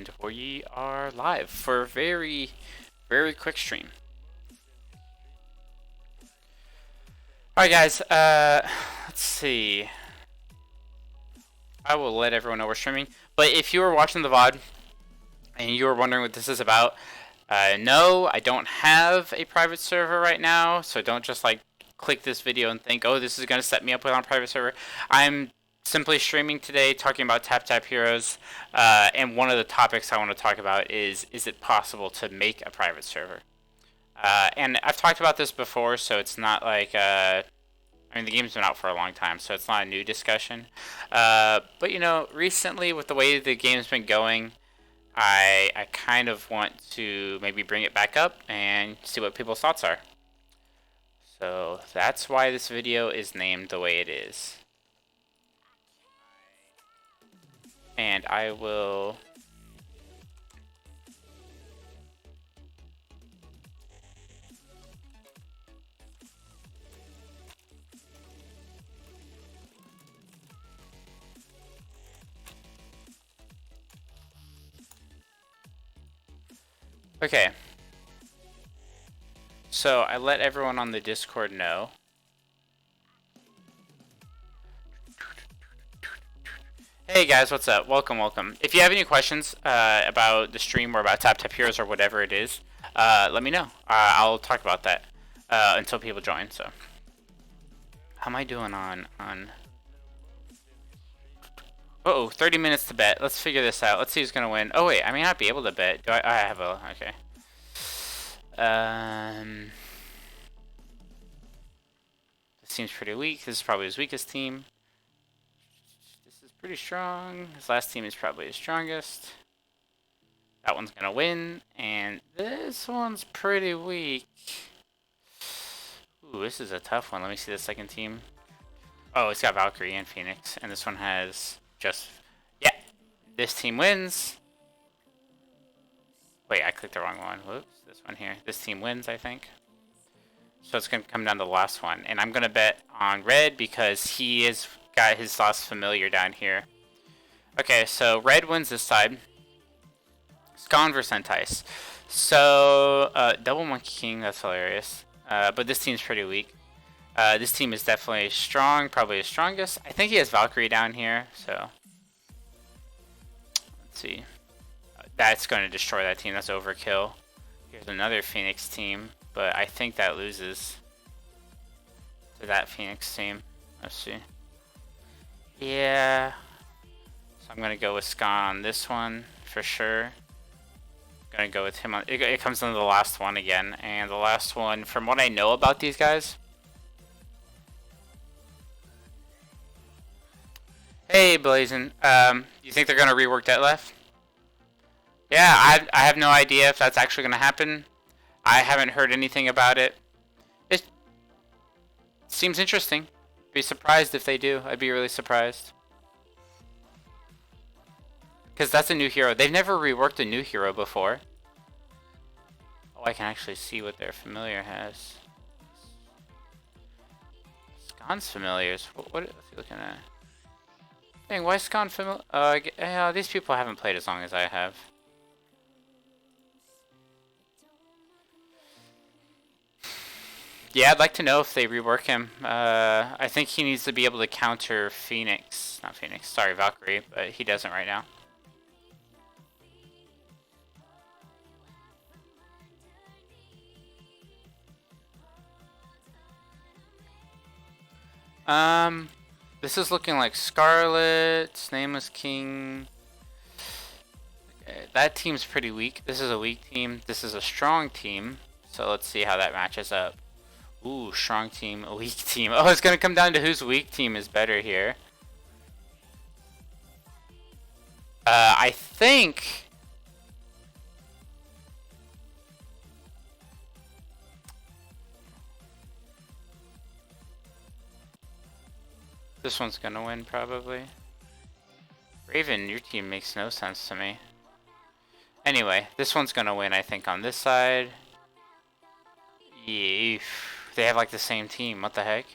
And we are live for a very, very quick stream. Alright guys, let's see. I will let everyone know we're streaming. But if you were watching the VOD and you were wondering what this is about, no, I don't have a private server right now, so don't just like click this video and think, oh, this is going to set me up on a private server. I'm simply streaming today talking about TapTap Heroes, and one of the topics I want to talk about is it possible to make a private server? And I've talked about this before, so it's not like, I mean, the game's been out for a long time, so it's not a new discussion. But, you know, recently with the way the game's been going, I kind of want to maybe bring it back up and see what people's thoughts are. So that's why this video is named the way it is. And I will... Okay. So I let everyone on the Discord know. Hey guys, what's up? Welcome, welcome. If you have any questions about the stream or about TapTap Heroes or whatever it is, let me know. I'll talk about that until people join. So, how am I doing on? Uh-oh, 30 minutes to bet. Let's figure this out. Let's see who's gonna win. Oh wait, I may not be able to bet. Do I have a okay. This seems pretty weak. This is probably his weakest team. This is pretty strong. His last team is probably his strongest. That one's gonna win, and this one's pretty weak. Ooh, this is a tough one. Let me see the second team. Oh, it's got Valkyrie and Phoenix, and this one has just... Yeah, this team wins. Wait, I clicked the wrong one. Whoops, this one here. This team wins, I think. So it's going to come down to the last one. And I'm going to bet on red because he has got his last familiar down here. Okay, so red wins this side. Scon versus Entice. So, double Monkey King, that's hilarious. But this team's pretty weak. This team is definitely strong, probably the strongest. I think he has Valkyrie down here, so... Let's see. That's going to destroy that team. That's overkill. Here's another Phoenix team, but I think that loses to that Phoenix team. Let's see. Yeah. So I'm going to go with Scon on this one for sure. Going to go with him on... It comes into the last one again, and the last one, from what I know about these guys... Hey, Blazin'. You think they're going to rework Detlef? Yeah, I have no idea if that's actually going to happen. I haven't heard anything about it. It seems interesting. Be surprised if they do. I'd be really surprised. Because that's a new hero. They've never reworked a new hero before. Oh, I can actually see what their familiar has. Scon's familiars. What is he looking at? Dang, why is Scon familiar? These people haven't played as long as I have. Yeah, I'd like to know if they rework him. I think he needs to be able to counter Phoenix. Not Phoenix, sorry, Valkyrie, but he doesn't right now. This is looking like Scarlet, Nameless King. Okay, that team's pretty weak. This is a weak team. This is a strong team. So let's see how that matches up. Ooh, strong team, a weak team. Oh, it's gonna come down to whose weak team is better here. I think... This one's gonna win, probably. Raven, your team makes no sense to me. Anyway, this one's gonna win, I think, on this side. Yeah, they have like the same team. What the heck?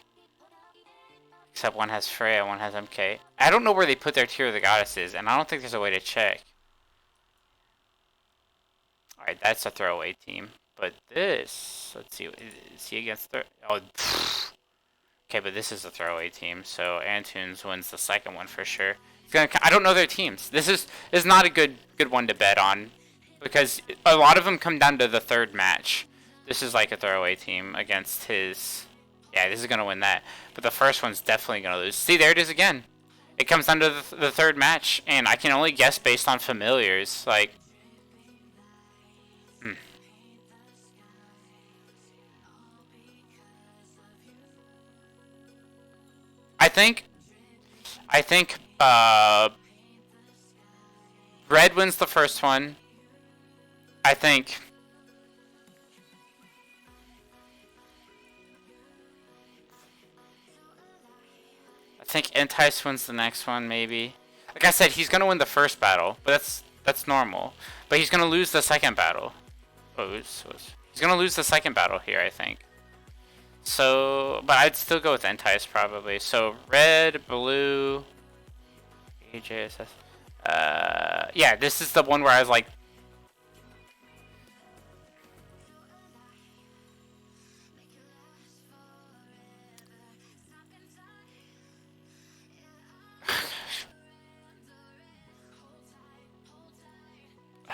Except one has Freya, one has MK. I don't know where they put their tier of the goddesses, and I don't think there's a way to check. Alright, that's a throwaway team. But this, let's see, is he against oh, okay, but this is a throwaway team, so Antunes wins the second one for sure. I don't know their teams. This is not a good one to bet on, because a lot of them come down to the third match. This is like a throwaway team against his. Yeah, this is gonna win that. But the first one's definitely gonna lose. See, there it is again. It comes down to the third match, and I can only guess based on familiars. Like, I think Red wins the first one. I think Entice wins the next one, maybe. Like I said, he's gonna win the first battle, but that's normal. But he's gonna lose the second battle. He's gonna lose the second battle here, I think. So, but I'd still go with Entice probably. So red, blue, AJSS. Yeah, this is the one where I was like.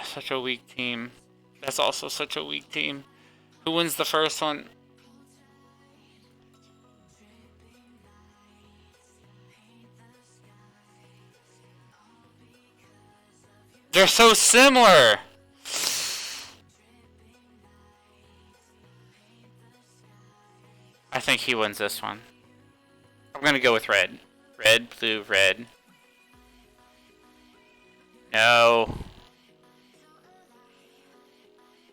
Such a weak team. That's also such a weak team. Who wins the first one? They're so similar! I think he wins this one. I'm gonna go with red. Red, blue, red. No.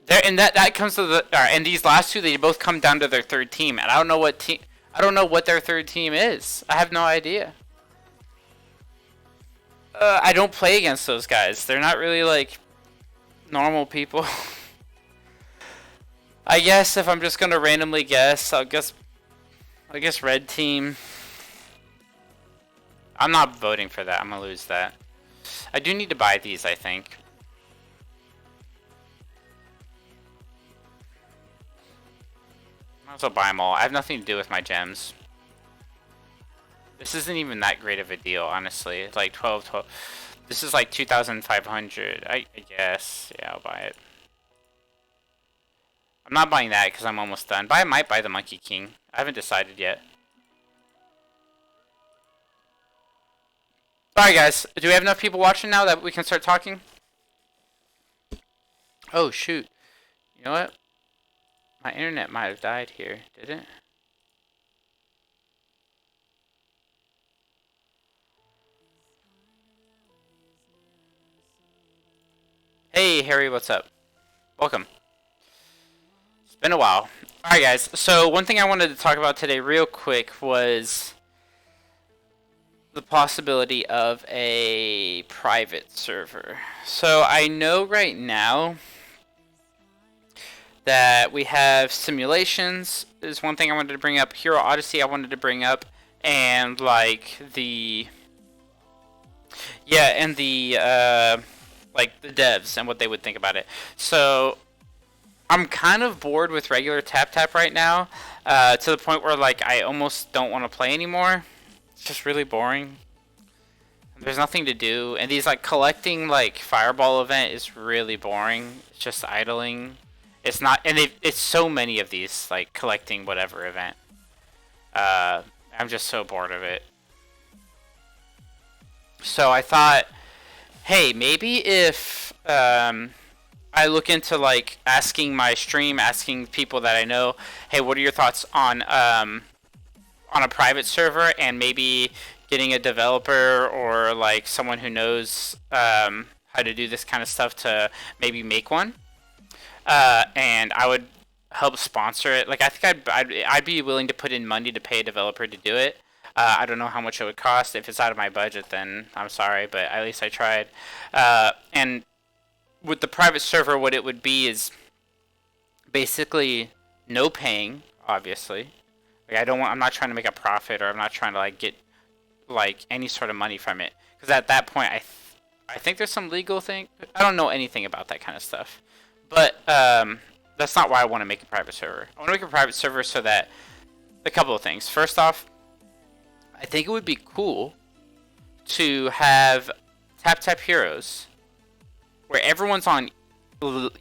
There, and that comes to the. And these last two, they both come down to their third team, and I don't know what team. I don't know what their third team is. I have no idea. I don't play against those guys. They're not really like normal people. I guess if I'm just gonna randomly guess, I guess red team. I'm not voting for that. I'm gonna lose that. I do need to buy these, I think. Might as well buy them all. I have nothing to do with my gems. This isn't even that great of a deal, honestly. It's like 12. This is like 2,500. I guess. Yeah, I'll buy it. I'm not buying that because I'm almost done. But I might buy the Monkey King. I haven't decided yet. Alright guys, do we have enough people watching now that we can start talking? Oh shoot. You know what? My internet might have died here, did it? Hey Harry, what's up? Welcome. It's been a while. Alright guys, so one thing I wanted to talk about today real quick was the possibility of a private server. So I know right now that we have simulations is one thing I wanted to bring up. Hero Odyssey I wanted to bring up, and like the like the devs and what they would think about it. So I'm kind of bored with regular TapTap right now, to the point where like I almost don't want to play anymore. It's just really boring. There's nothing to do, and these like collecting like fireball event is really boring. It's just idling. It's not, and it's so many of these like collecting whatever event. I'm just so bored of it. So I thought, hey, maybe if I look into like asking my stream, asking people that I know, hey, what are your thoughts on a private server, and maybe getting a developer or like someone who knows how to do this kind of stuff to maybe make one, and I would help sponsor it. Like I think I'd be willing to put in money to pay a developer to do it. I don't know how much it would cost. If it's out of my budget, then I'm sorry, but at least I tried. And with the private server, what it would be is basically no paying, obviously. Like I'm not trying to make a profit, or I'm not trying to like get like any sort of money from it, because at that point I think there's some legal thing. I don't know anything about that kind of stuff, But that's not why I want to make a private server. I want to make a private server so that a couple of things. First off, I think it would be cool to have TapTap Heroes where everyone's on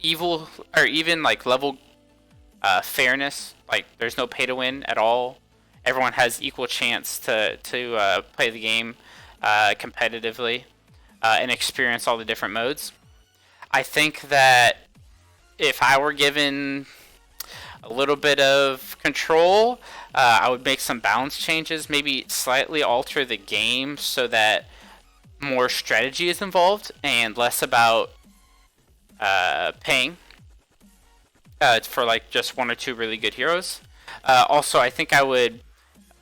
evil or even like level fairness. Like there's no pay to win at all. Everyone has equal chance to play the game competitively and experience all the different modes. I think that if I were given a little bit of control, I would make some balance changes, maybe slightly alter the game so that more strategy is involved and less about paying for like just one or two really good heroes. Also, I think I would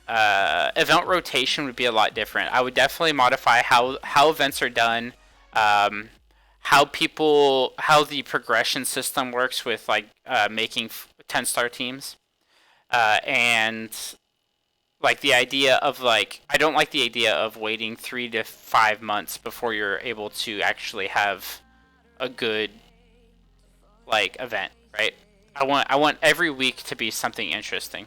event rotation would be a lot different. I would definitely modify how events are done, how the progression system works with like making 10-star teams, and like the idea of like I don't like the idea of waiting 3 to 5 months before you're able to actually have a good like event, right? I want every week to be something interesting.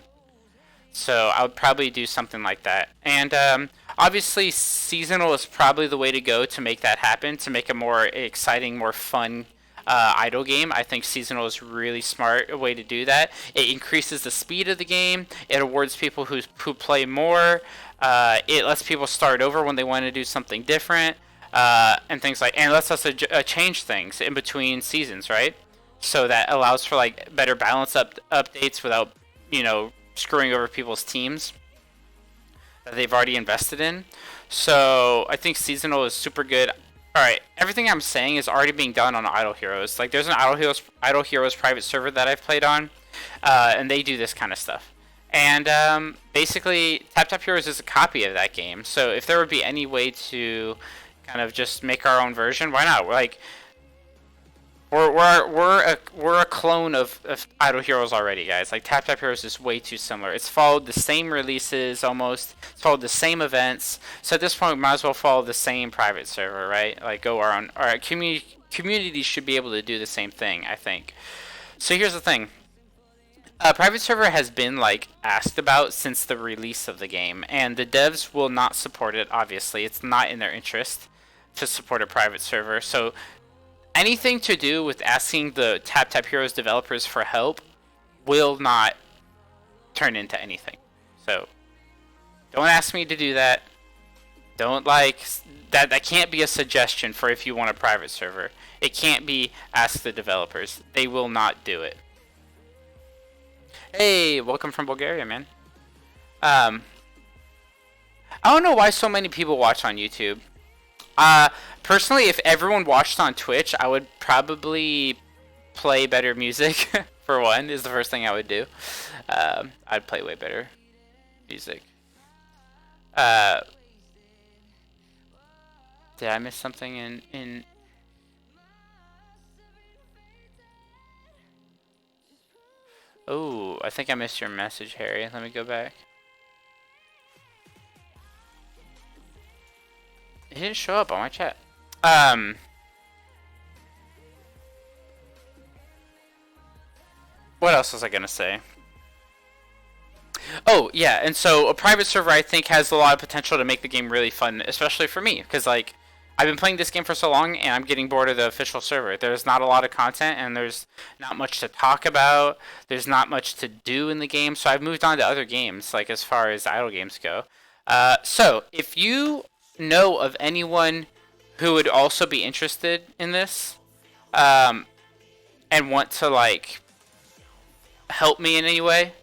So I would probably do something like that. And obviously seasonal is probably the way to go to make that happen, to make a more exciting, more fun idle game. I think seasonal is really smart way to do that. It increases the speed of the game. It awards people who play more. It lets people start over when they want to do something different, and things like. And it lets us change things in between seasons, right? So that allows for like better balance updates without screwing over people's teams that they've already invested in. So I think seasonal is super good. Alright, everything I'm saying is already being done on Idle Heroes. Like there's an Idle Heroes private server that I've played on, and they do this kind of stuff. And basically TapTap Heroes is a copy of that game. So if there would be any way to kind of just make our own version, why not? We're a clone of Idle Heroes already, guys. Like TapTap Heroes is way too similar. It's followed the same releases almost. It's followed the same events. So at this point, we might as well follow the same private server, right? Like go our own. Our community should be able to do the same thing, I think. So here's the thing. Private server has been like asked about since the release of the game, and the devs will not support it. Obviously, it's not in their interest to support a private server. So anything to do with asking the TapTap Heroes developers for help will not turn into anything. So don't ask me to do that. Don't like that. That can't be a suggestion for if you want a private server. It can't be ask the developers. They will not do it. Hey, welcome from Bulgaria, man. I don't know why so many people watch on YouTube. Personally, if everyone watched on Twitch, I would probably play better music, for one, is the first thing I would do. I'd play way better music. Did I miss something in... Oh, I think I missed your message, Harry. Let me go back. It didn't show up on my chat. What else was I gonna say? Oh, yeah, and so a private server I think has a lot of potential to make the game really fun, especially for me, because like I've been playing this game for so long and I'm getting bored of the official server. There's not a lot of content and there's not much to talk about. There's not much to do in the game, so I've moved on to other games, like as far as idle games go. So if you know of anyone who would also be interested in this, and want to like help me in any way,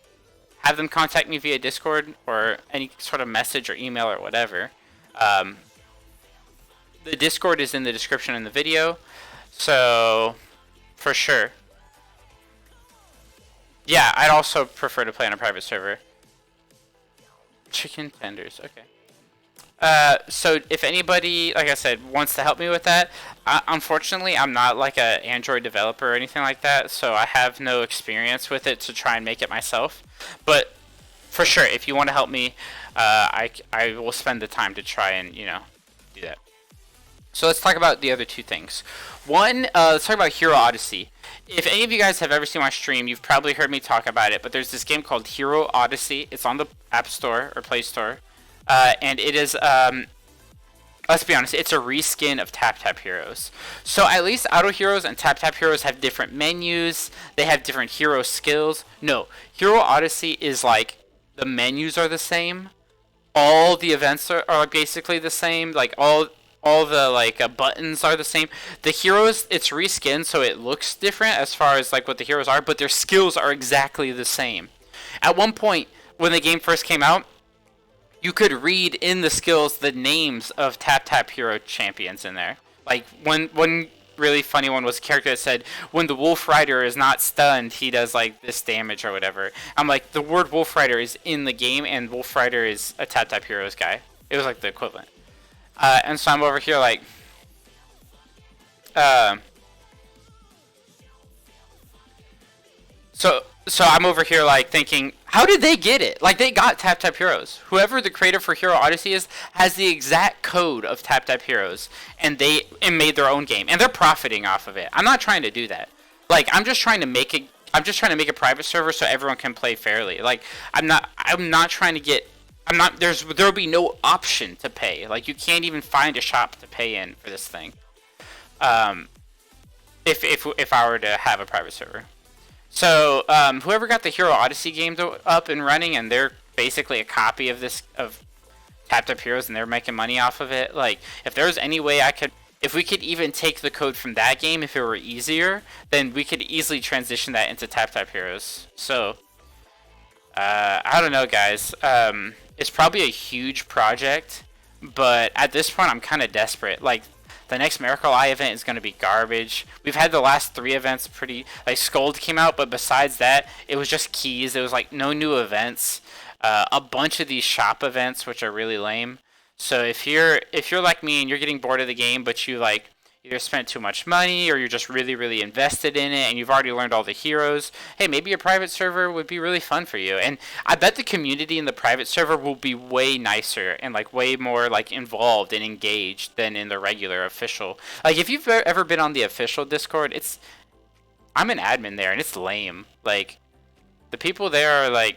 have them contact me via Discord or any sort of message or email or whatever. The Discord is in the description in the video, so for sure. Yeah, I'd also prefer to play on a private server. Chicken tenders, okay. So if anybody, like I said, wants to help me with that, unfortunately I'm not like an Android developer or anything like that, so I have no experience with it to try and make it myself. But for sure, if you want to help me, I will spend the time to try and, do that. So let's talk about the other two things. One, let's talk about Hero Odyssey. if any of you guys have ever seen my stream, you've probably heard me talk about it. But there's this game called Hero Odyssey. It's on the App Store or Play Store, and it is let's be honest, it's a reskin of TapTap Heroes. So at least Auto Heroes and TapTap Heroes have different menus. They have different hero skills. No, Hero Odyssey is like the menus are the same. All the events are basically the same. Like all the like buttons are the same. The heroes, it's reskinned, so it looks different as far as like what the heroes are, but their skills are exactly the same. At one point, when the game first came out, you could read in the skills the names of TapTap Hero champions in there. Like one really funny one was a character that said, when the Wolf Rider is not stunned, he does like this damage or whatever. I'm like, the word Wolf Rider is in the game, and Wolf Rider is a TapTap Heroes guy. It was like the equivalent. And so I'm over here like, so I'm over here like thinking, how did they get it? Like, they got TapTap Heroes. Whoever the creator for Hero Odyssey is has the exact code of TapTap Heroes, and they made their own game, and they're profiting off of it. I'm not trying to do that. Like, I'm just trying to make a private server so everyone can play fairly. Like, I'm not trying to get. There'll be no option to pay. Like, you can't even find a shop to pay in for this thing. If I were to have a private server. So, whoever got the Hero Odyssey game up and running, and they're basically a copy of TapTap Heroes, and they're making money off of it. Like, if there was any way if we could even take the code from that game, if it were easier, then we could easily transition that into TapTap Heroes. So, I don't know, guys. It's probably a huge project, but at this point, I'm kind of desperate. Like, the next Miracle Eye event is going to be garbage. We've had the last 3 events pretty. Like, Scold came out, but besides that, it was just keys. It was like no new events. A bunch of these shop events, which are really lame. So if you're like me and you're getting bored of the game, but you like either spent too much money or you're just really, really invested in it and you've already learned all the heroes, hey, maybe a private server would be really fun for you. And I bet the community in the private server will be way nicer and like way more like involved and engaged than in the regular official. Like, if you've ever been on the official Discord, I'm an admin there and it's lame. Like, the people there are like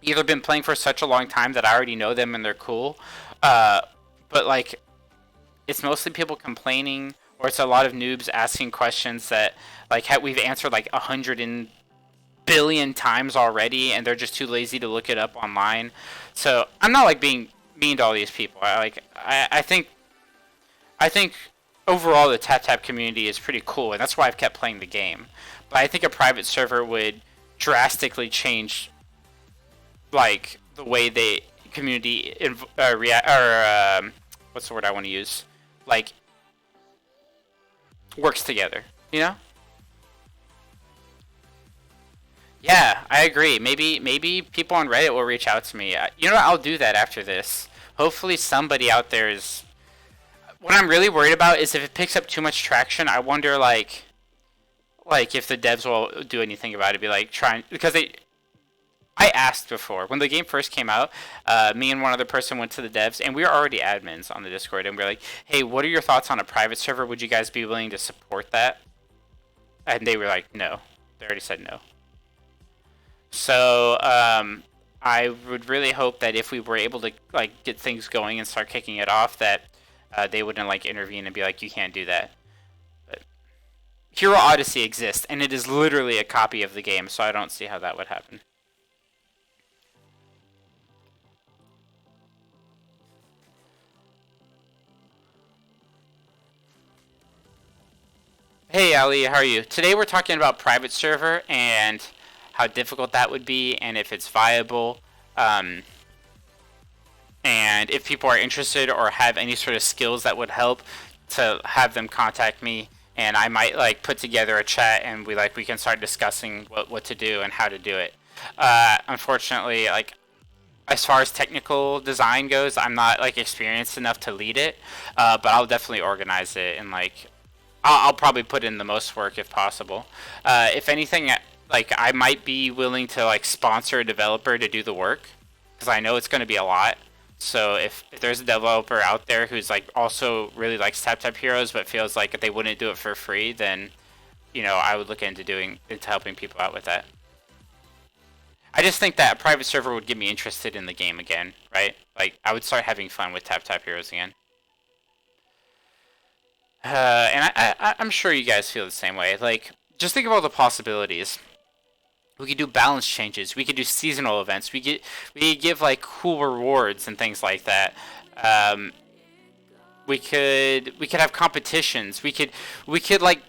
either been playing for such a long time that I already know them and they're cool, but like, it's mostly people complaining, or it's a lot of noobs asking questions that like we've answered like 100 billion times already, and they're just too lazy to look it up online. So I'm not like being mean to all these people. I think overall the TapTap community is pretty cool, and that's why I've kept playing the game. But I think a private server would drastically change like the way the community react, or what's the word I want to use? Like, works together, you know? Yeah, I agree. Maybe people on Reddit will reach out to me. You know what? I'll do that after this. Hopefully somebody out there is... What I'm really worried about is if it picks up too much traction, I wonder, like if the devs will do anything about it. Be like, because I asked before, when the game first came out, me and one other person went to the devs, and we were already admins on the Discord, and we were like, hey, what are your thoughts on a private server? Would you guys be willing to support that? And they were like, no. They already said no. So, I would really hope that if we were able to like get things going and start kicking it off, that they wouldn't like intervene and be like, you can't do that. But Hero Odyssey exists, and it is literally a copy of the game, so I don't see how that would happen. Hey Ali, how are you? Today we're talking about private server and how difficult that would be, and if it's viable, and if people are interested or have any sort of skills that would help, to have them contact me, and I might like put together a chat and we can start discussing what to do and how to do it. Unfortunately, like, as far as technical design goes, I'm not like experienced enough to lead it, but I'll definitely organize it, and like I'll probably put in the most work if possible. If anything, like, I might be willing to like sponsor a developer to do the work, because I know it's going to be a lot. So if there's a developer out there who's like also really likes TapTap Heroes but feels like they wouldn't do it for free, then I would look into helping people out with that. I just think that a private server would get me interested in the game again, right? Like, I would start having fun with TapTap Heroes again. And I'm sure you guys feel the same way. Like, just think of all the possibilities. We could do balance changes. We could do seasonal events. We could give like cool rewards and things like that. Um, we could have competitions. We could like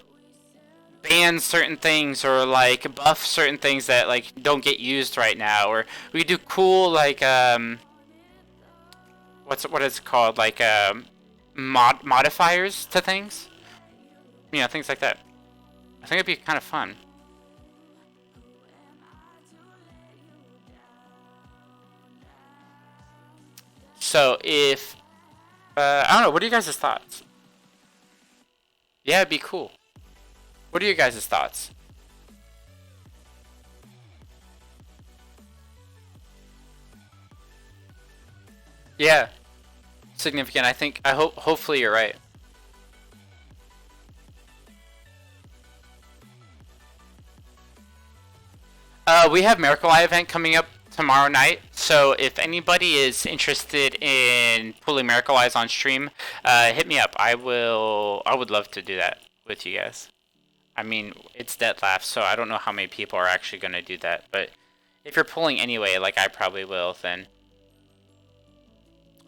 ban certain things or like buff certain things that like don't get used right now. Or we could do cool like what is it called, like modifiers to things. Things like that. I think it'd be kind of fun. So if I don't know, what are you guys' thoughts? Yeah, it'd be cool. What are your guys' thoughts? Yeah, significant. Hopefully you're right. We have Miracle Eye event coming up tomorrow night. So if anybody is interested in pulling Miracle Eyes on stream, hit me up. I would love to do that with you guys. I mean, it's Death so I don't know how many people are actually going to do that. But if you're pulling anyway, like I probably will, then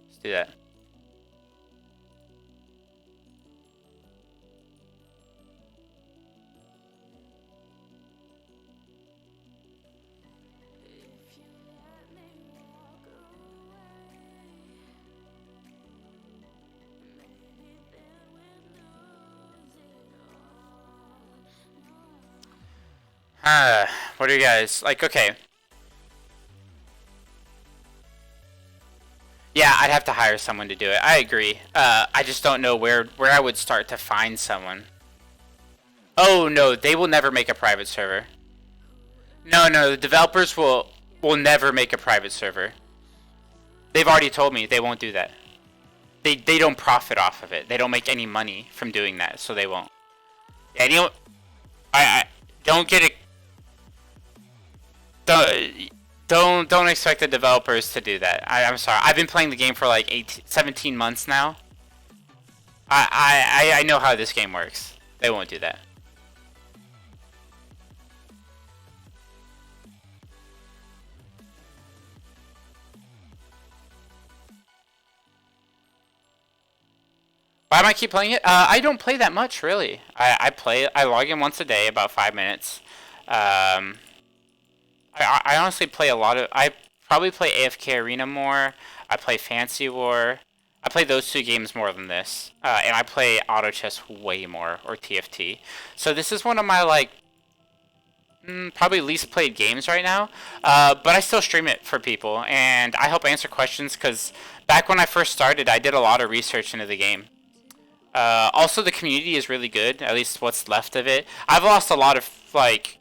let's do that. What are you guys like? Okay, yeah, I'd have to hire someone to do it. I agree. I just don't know where I would start to find someone. Oh no, they will never make a private server. No, no, the developers will never make a private server. They've already told me they won't do that. They don't profit off of it. They don't make any money from doing that, so they won't. Yeah, I don't get it. Don't expect the developers to do that. I'm sorry. I've been playing the game for like 17 months now. I know how this game works. They won't do that. Why am I keep playing it? I don't play that much, really. I log in once a day, about 5 minutes. Um, I honestly play a lot of. I probably play AFK Arena more. I play Fancy War. I play those two games more than this, and I play Auto Chess way more, or TFT. So this is one of my like probably least played games right now. But I still stream it for people, and I help answer questions because back when I first started, I did a lot of research into the game. Also, the community is really good. At least what's left of it. I've lost a lot of like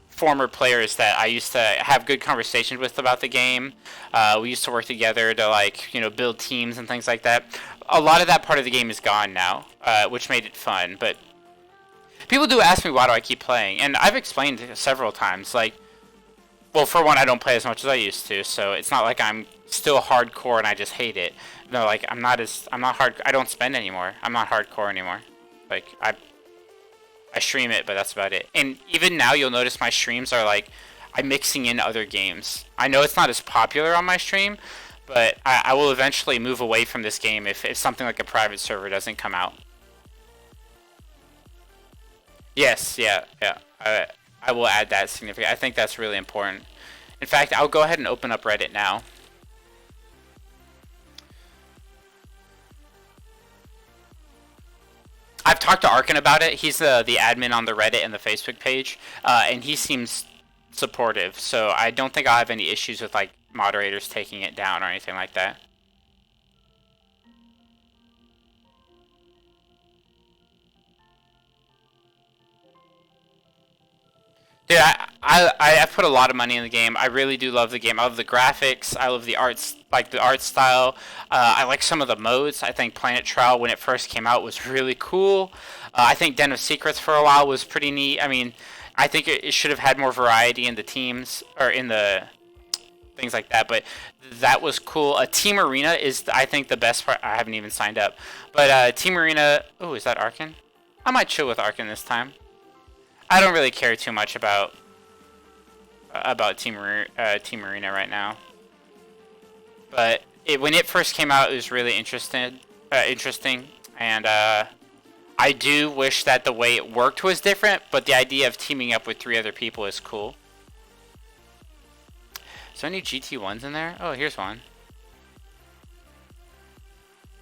former players that I used to have good conversations with about the game. We used to work together to like build teams and things like that. A lot of that part of the game is gone now, which made it fun. But people do ask me why do I keep playing, and I've explained several times. Like, well, for one, I don't play as much as I used to, so it's not like I'm still hardcore and I just hate it. No, like I'm not hard. I don't spend anymore. I'm not hardcore anymore. Like I stream it, but that's about it. And even now, you'll notice my streams are like I'm mixing in other games. I know it's not as popular on my stream, but I will eventually move away from this game if something like a private server doesn't come out. Yes, yeah, yeah. I will add that significant. I think that's really important. In fact, I'll go ahead and open up Reddit now. I've talked to Arkin about it. He's the admin on the Reddit and the Facebook page, and he seems supportive. So I don't think I'll have any issues with like moderators taking it down or anything like that. Dude, I put a lot of money in the game. I really do love the game. I love the graphics. I love the arts, like the art style. I like some of the modes. I think Planet Trial, when it first came out, was really cool. I think Den of Secrets for a while was pretty neat. I mean, I think it should have had more variety in the teams or in the things like that. But that was cool. Team Arena is, I think, the best part. I haven't even signed up, but Team Arena. Oh, is that Arkin? I might chill with Arkin this time. I don't really care too much about Team Arena right now, but when it first came out, it was really interesting, and I do wish that the way it worked was different. But the idea of teaming up with 3 other people is cool. Is there any GT1s in there? Oh, here's one.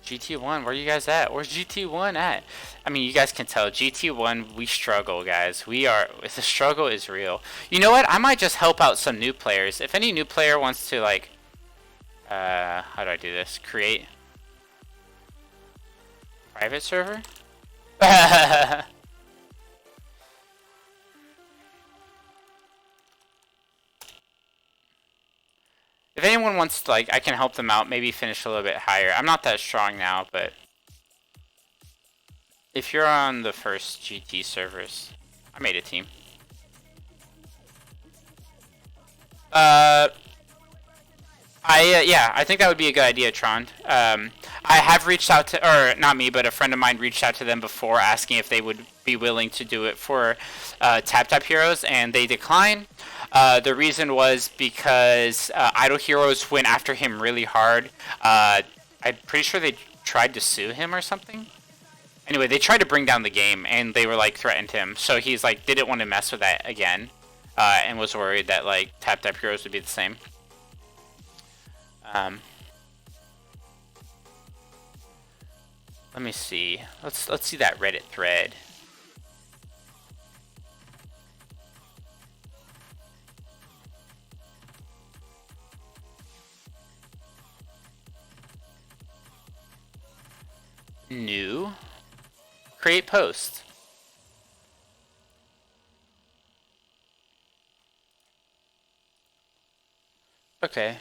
GT1, where you guys at? Where's GT1 at? I mean, you guys can tell, GT1, we struggle, guys. The struggle is real. You know what? I might just help out some new players. If any new player wants to, like, how do I do this? Create private server? If anyone wants to, like, I can help them out, maybe finish a little bit higher. I'm not that strong now, but if you're on the first GT servers, I made a team. Yeah, I think that would be a good idea, Tron. I have reached out to, or not me, but a friend of mine reached out to them before asking if they would be willing to do it for TapTap Heroes, and they declined. The reason was because Idle Heroes went after him really hard. I'm pretty sure they tried to sue him or something. Anyway, they tried to bring down the game, and they were like threatened him. So he's like didn't want to mess with that again, and was worried that like TapTap Heroes would be the same. Let me see. Let's see that Reddit thread. New. Create post. Okay.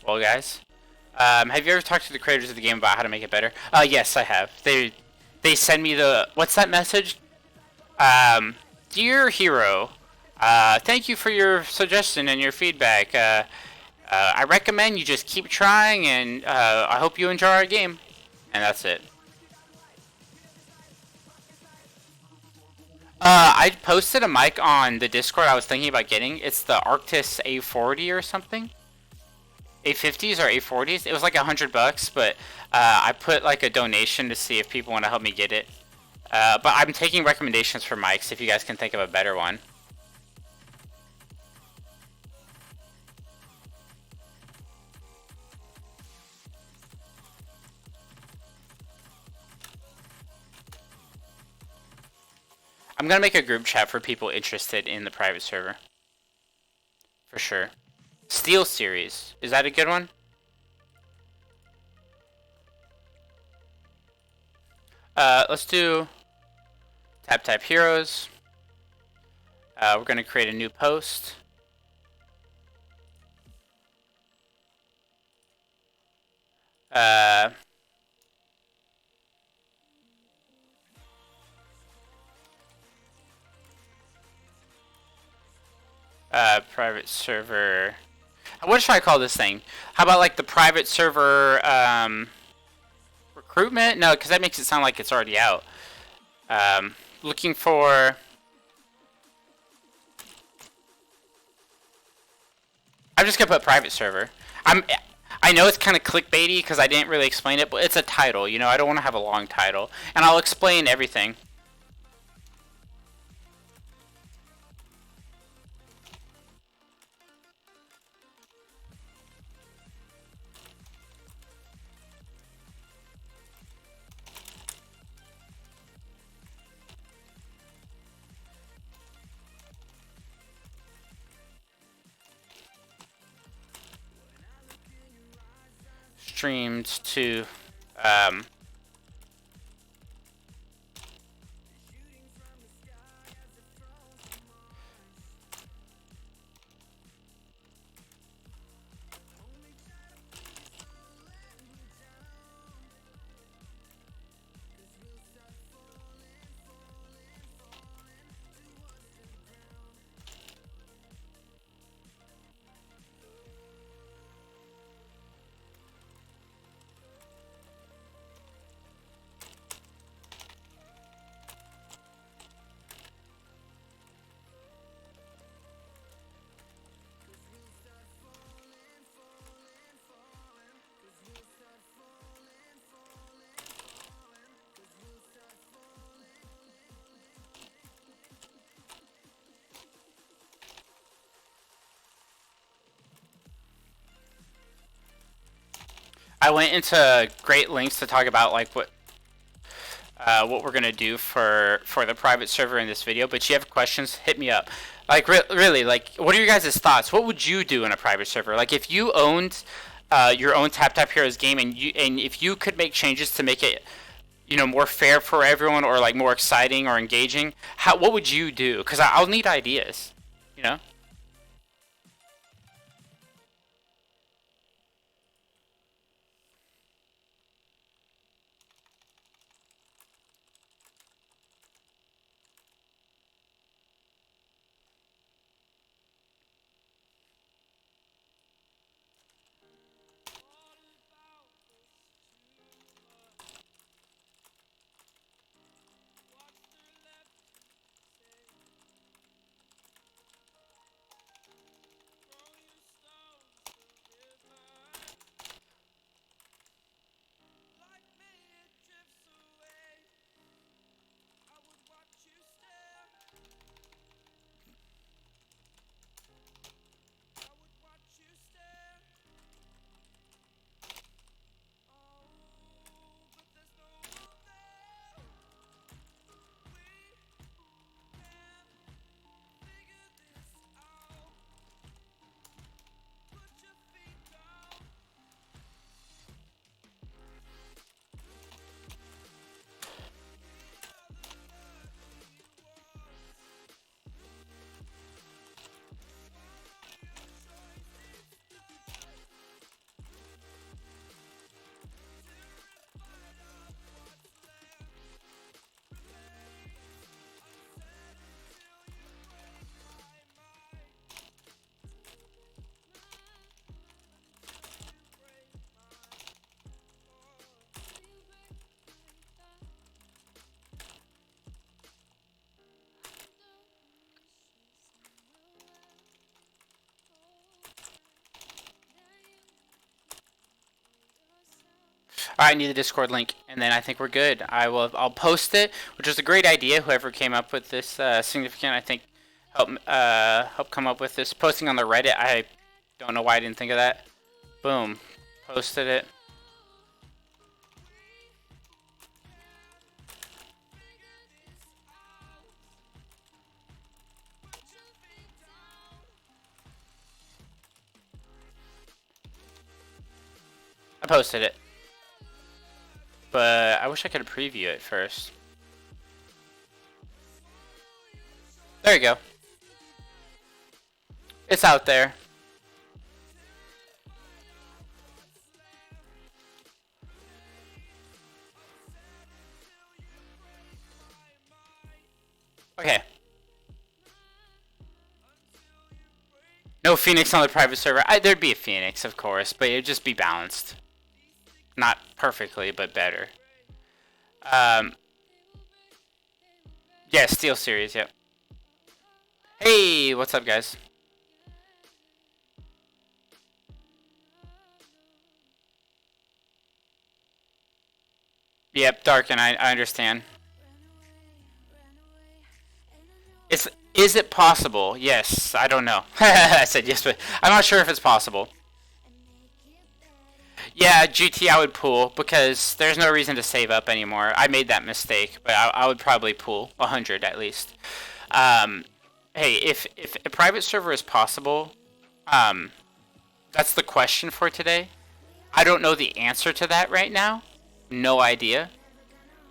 Well, guys, have you ever talked to the creators of the game about how to make it better? Yes, I have. They send me the, what's that message? Dear Hero, thank you for your suggestion and your feedback. I recommend you just keep trying, and I hope you enjoy our game. And that's it. I posted a mic on the Discord I was thinking about getting. It's the Arctis A40 or something. A50s or A40s. It was like $100, but I put like a donation to see if people want to help me get it. But I'm taking recommendations for mics if you guys can think of a better one. I'm gonna make a group chat for people interested in the private server. For sure. Steel Series. Is that a good one? Let's do TapTap Heroes. We're going to create a new post. Private server. What should I call this thing? How about like the private server recruitment? No, because that makes it sound like it's already out. Looking for I'm just gonna put private server. I know it's kind of clickbaity because I didn't really explain it, but it's a title. You know, I don't want to have a long title, and I'll explain everything. Streamed to I went into great lengths to talk about like what we're gonna do for the private server in this video. But you have questions, hit me up. Like really, like what are your guys' thoughts? What would you do in a private server? Like if you owned your own TapTap Heroes game and if you could make changes to make it, you know, more fair for everyone or like more exciting or engaging, what would you do? Because I'll need ideas. You know. All right, I need the Discord link, and then I think we're good. I'll post it, which was a great idea. Whoever came up with this significant, I think, help come up with this. Posting on the Reddit, I don't know why I didn't think of that. Boom, posted it. I posted it, but I wish I could preview it first. There you go. It's out there. Okay. No Phoenix on the private server. There'd be a Phoenix, of course, but it'd just be balanced. Not perfectly, but better. Yeah, Steel Series, yep. Hey, what's up, guys? Yep, dark, and I understand. Is it possible? Yes, I don't know. I said yes, but I'm not sure if it's possible. Yeah, GT I would pull because there's no reason to save up anymore. I made that mistake, but I would probably pull 100 at least. Um, hey, if a private server is possible, um, that's the question for today. I don't know the answer to that right now. No idea.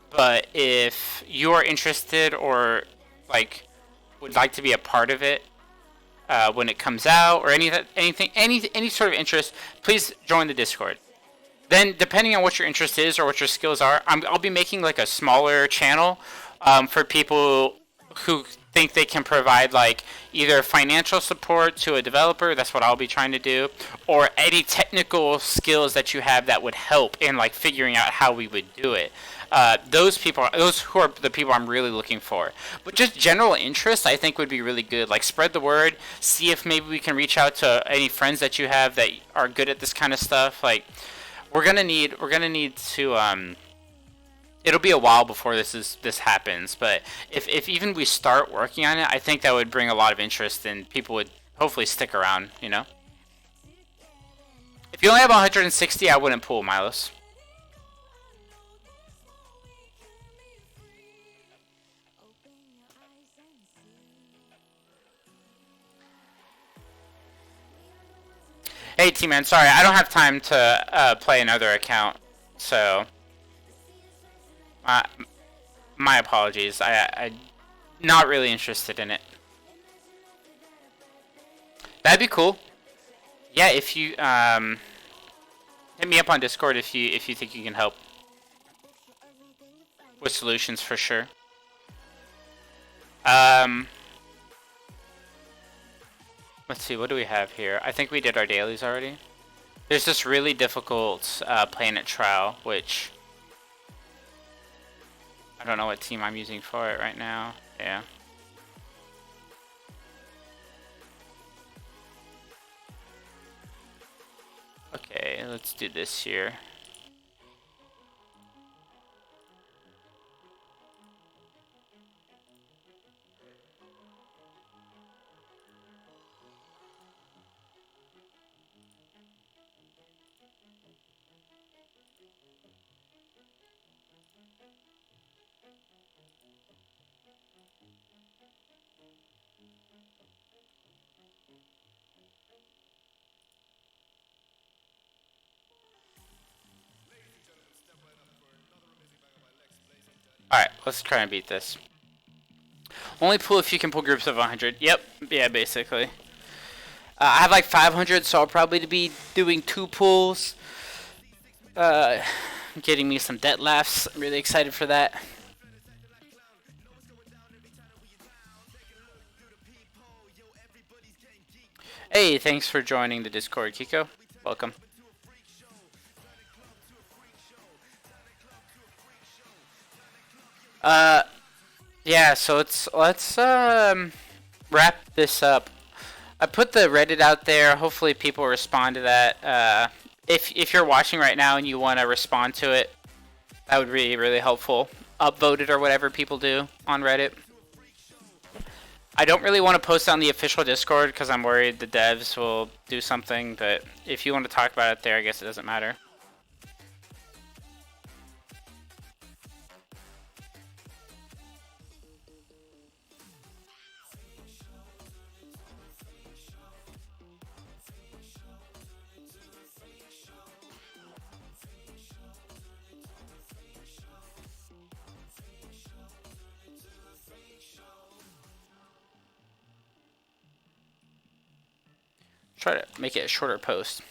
But if you are interested or like would like to be a part of it when it comes out or any sort of interest, please join the Discord. Then, depending on what your interest is or what your skills are, I'll be making like a smaller channel for people who think they can provide like either financial support to a developer. That's what I'll be trying to do, or any technical skills that you have that would help in like figuring out how we would do it. Those who are the people I'm really looking for. But just general interest, I think would be really good. Like spread the word. See if maybe we can reach out to any friends that you have that are good at this kind of stuff. Like we're gonna need to it'll be a while before this happens, but if even we start working on it, I think that would bring a lot of interest and people would hopefully stick around, you know. If you only have 160, I wouldn't pull Milos. Hey T-Man, sorry, I don't have time to play another account, so uh, my apologies. I not really interested in it. That'd be cool. Yeah, if you hit me up on Discord if you think you can help with solutions for sure. Um, let's see, what do we have here? I think we did our dailies already. There's this really difficult planet trial, which I don't know what team I'm using for it right now. Yeah. Okay, let's do this here. Alright, let's try and beat this. Only pull if you can pull groups of 100. Yep, yeah, basically. I have like 500, so I'll probably be doing 2 pulls. Getting me some debt laughs. I'm really excited for that. Hey, thanks for joining the Discord, Kiko. Welcome. Yeah, so let's wrap this up. I put the Reddit out there. Hopefully people respond to that. If you're watching right now and you want to respond to it, that would be really helpful. Upvote it or whatever people do on Reddit. I don't really want to post on the official Discord because I'm worried the devs will do something, but if you want to talk about it there, I guess it doesn't matter. Try to make it a shorter post.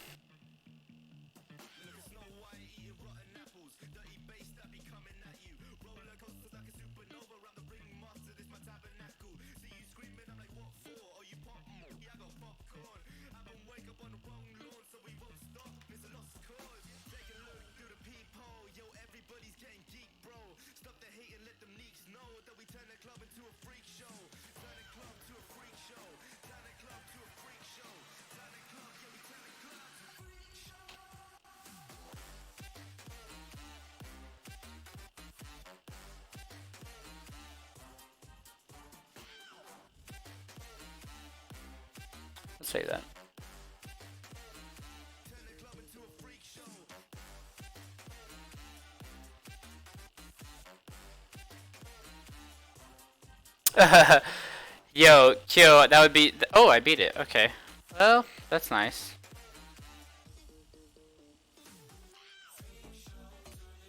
say that. Yo, Kyo, that would be. Oh, I beat it. Okay. Well, that's nice.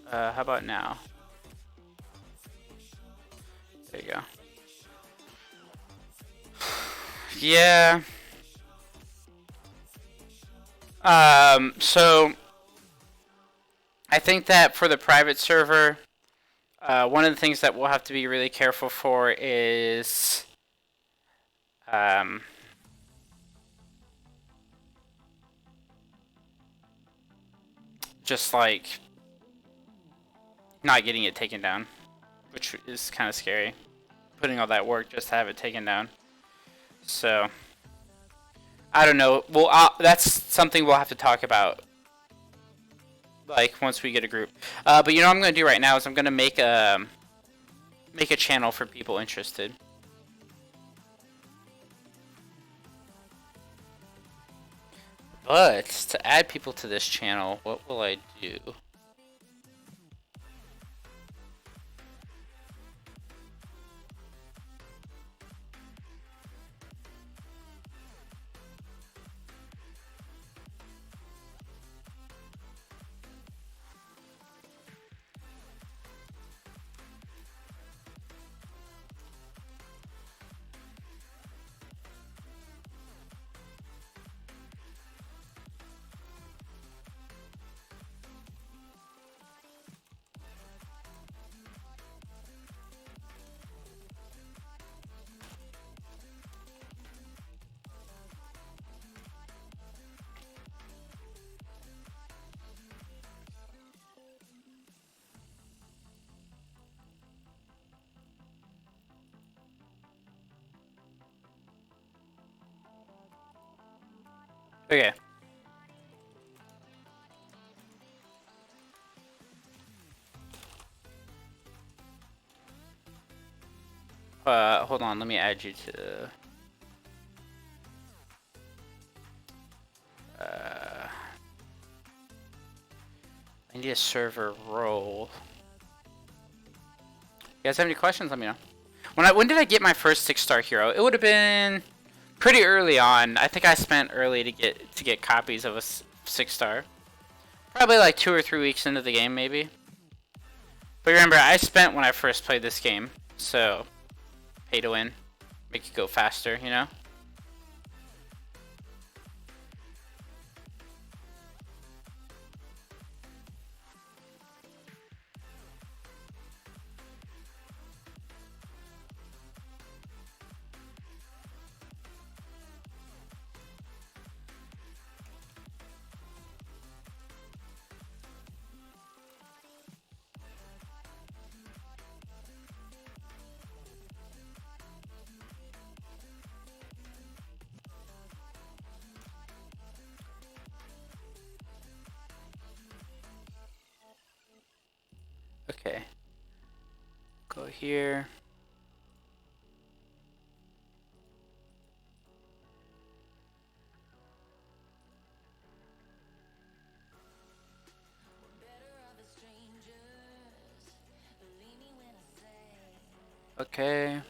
How about now? There you go. Yeah. So I think that for the private server, one of the things that we'll have to be really careful for is just like not getting it taken down, which is kind of scary. Putting all that work just to have it taken down. So I don't know. Well, that's something we'll have to talk about, like once we get a group. But you know what I'm gonna do right now is I'm gonna make a channel for people interested. But to add people to this channel, what will I do? Okay. Hold on, let me add you to... I need a server role. You guys have any questions? Let me know. When did I get my first 6-star hero? It would have been pretty early on. I think I spent early to get copies of a 6-star. Probably like 2 or 3 weeks into the game, maybe. But remember, I spent when I first played this game, so pay to win, make it go faster, you know. Okay. Go here. Okay.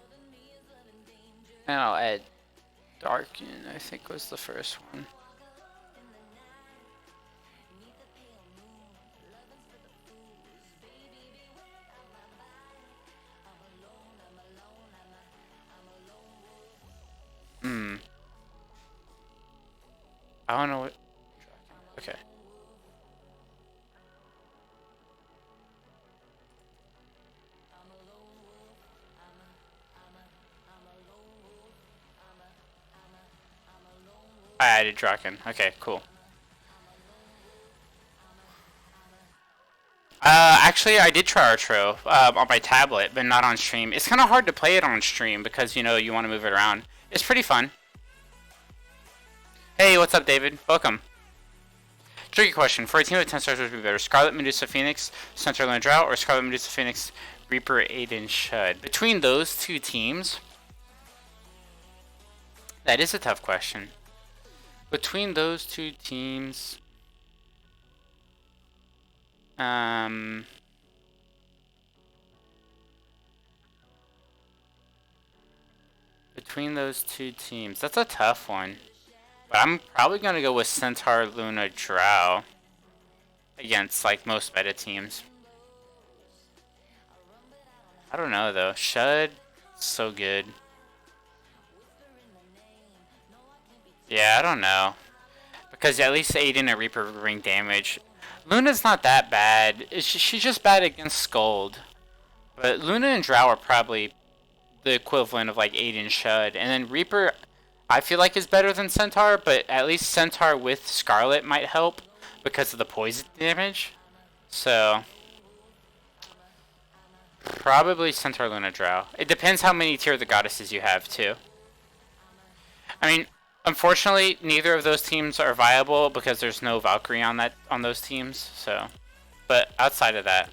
And I'll add Darken, I think was the first one. I don't know what... Okay. I added Draken. Okay, cool. Actually, I did try Artro on my tablet, but not on stream. It's kind of hard to play it on stream because, you know, you want to move it around. It's pretty fun. Hey, what's up, David? Welcome. Tricky question. For a team of 10 stars, would be better? Scarlet Medusa Phoenix, Centerland Drought, or Scarlet Medusa Phoenix, Reaper Aiden Shud? Between those two teams, that is a tough question. Between those two teams, that's a tough one. But I'm probably gonna go with Centaur, Luna, Drow against like most meta teams. I don't know though. Shud, so good. Yeah, I don't know. Because at least Aiden and Reaper bring damage. Luna's not that bad. She's just bad against Scold. But Luna and Drow are probably the equivalent of like Aiden Shud. And then Reaper, I feel like is better than Centaur, but at least Centaur with Scarlet might help because of the poison damage. So, probably Centaur, Luna, Drow. It depends how many Tear of the Goddesses you have too. I mean, unfortunately, neither of those teams are viable because there's no Valkyrie on those teams. So, but outside of that,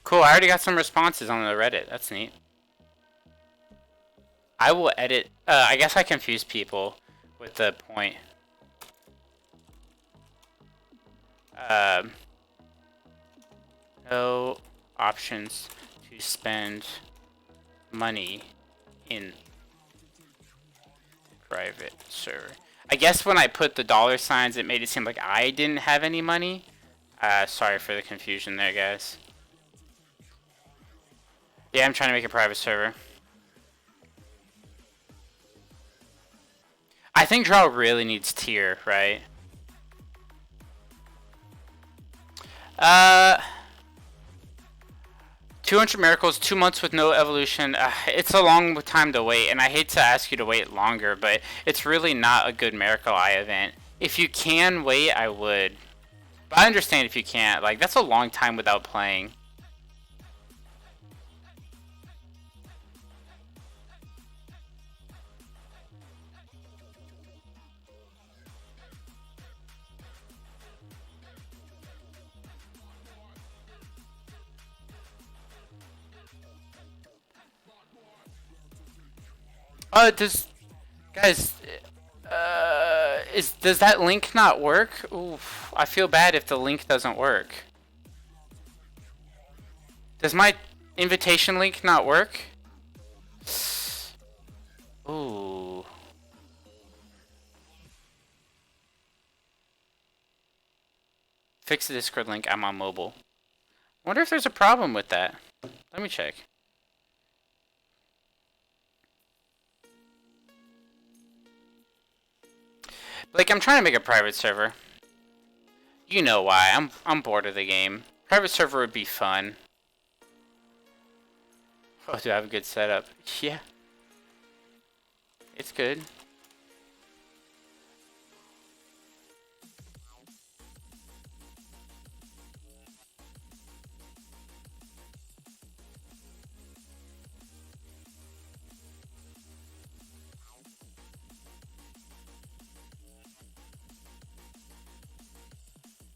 cool. I already got some responses on the Reddit. That's neat. I will edit. I guess I confuse people with the point. Um, no options to spend money in private server. I guess when I put the dollar signs, it made it seem like I didn't have any money. Sorry for the confusion there, guys. Yeah, I'm trying to make a private server. I think Drow really needs tier, right? 200 miracles, 2 months with no evolution. It's a long time to wait, and I hate to ask you to wait longer, but it's really not a good Miracle Eye event. If you can wait, I would. But I understand if you can't. Like, that's a long time without playing. Guys, does that link not work? Oof, I feel bad if the link doesn't work. Does my invitation link not work? Ooh. Fix the Discord link, I'm on mobile. Wonder if there's a problem with that. Let me check. Like, I'm trying to make a private server. You know why. I'm bored of the game. Private server would be fun. Oh, do I have a good setup? Yeah. It's good.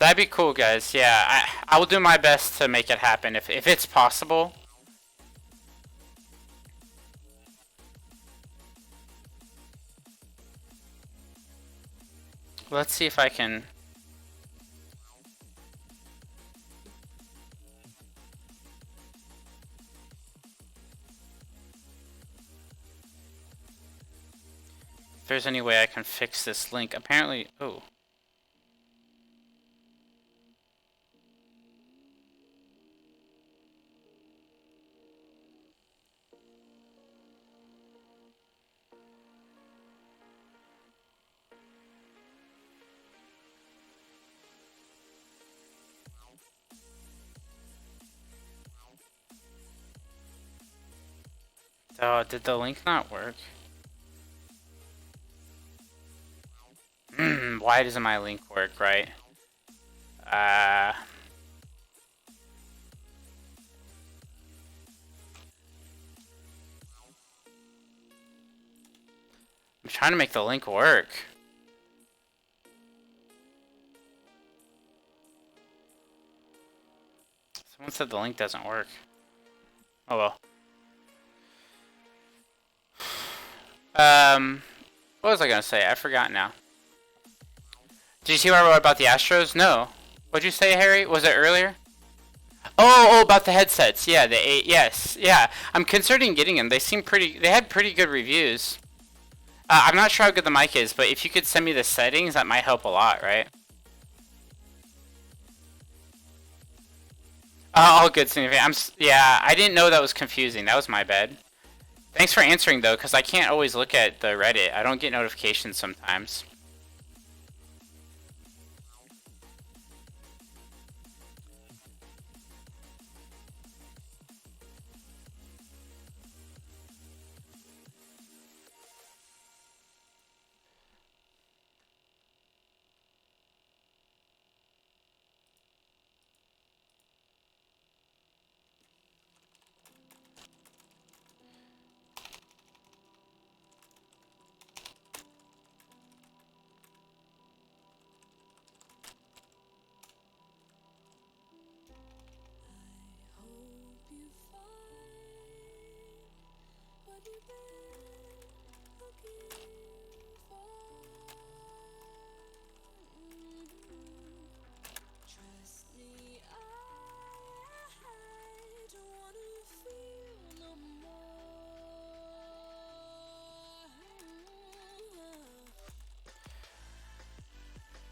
That'd be cool, guys. Yeah, I will do my best to make it happen if it's possible. Let's see if I can. If there's any way I can fix this link. Apparently, oh. Oh, did the link not work? Why doesn't my link work, right? I'm trying to make the link work. Someone said the link doesn't work. Oh well. What was I gonna say? I forgot now. Did you see what I wrote about the Astros? No. What'd you say, Harry? Was it earlier? Oh, about the headsets. Yeah, the 8. Yes, yeah. I'm considering getting them. They seem pretty. They had pretty good reviews. I'm not sure how good the mic is, but if you could send me the settings, that might help a lot, right? All good, Cindy. Yeah, I didn't know that was confusing. That was my bad. Thanks for answering, though, because I can't always look at the Reddit. I don't get notifications sometimes.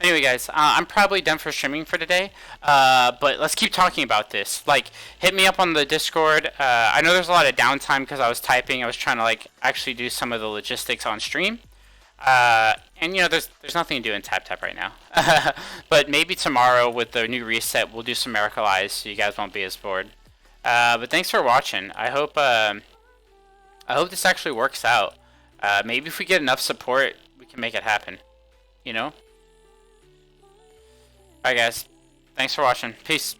Anyway, guys, I'm probably done for streaming for today, but let's keep talking about this. Like, hit me up on the Discord. I know there's a lot of downtime because I was typing. I was trying to, like, actually do some of the logistics on stream. And, you know, there's nothing to do in TapTap right now. But maybe tomorrow with the new reset, we'll do some Miracle Eyes so you guys won't be as bored. But thanks for watching. I hope this actually works out. Maybe if we get enough support, we can make it happen. You know? Alright guys, thanks for watching. Peace.